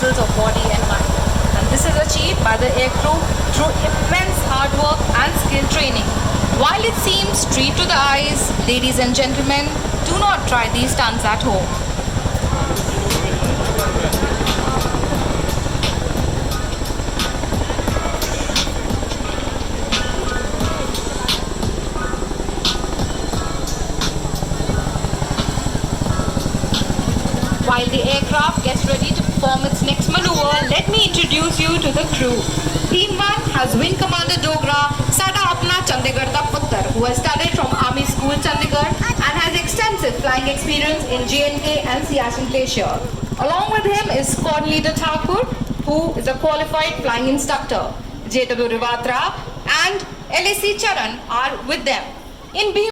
muscles of body and mind. And this is achieved by the aircrew through immense hard work and skill training. While it seems street to the eyes, ladies and gentlemen, do not try these stunts at home. While the aircraft gets ready to perform its next maneuver, let me introduce you to the crew. Team 1 has Wing Commander Dogra, Sada Apna Chandigarh da Puttar, who has studied from Army School Chandigarh and has extensive flying experience in JNK and Siachen Glacier. Along with him is Squad Leader Thakur, who is a qualified flying instructor. JW Rivatra and LAC Charan are with them. In B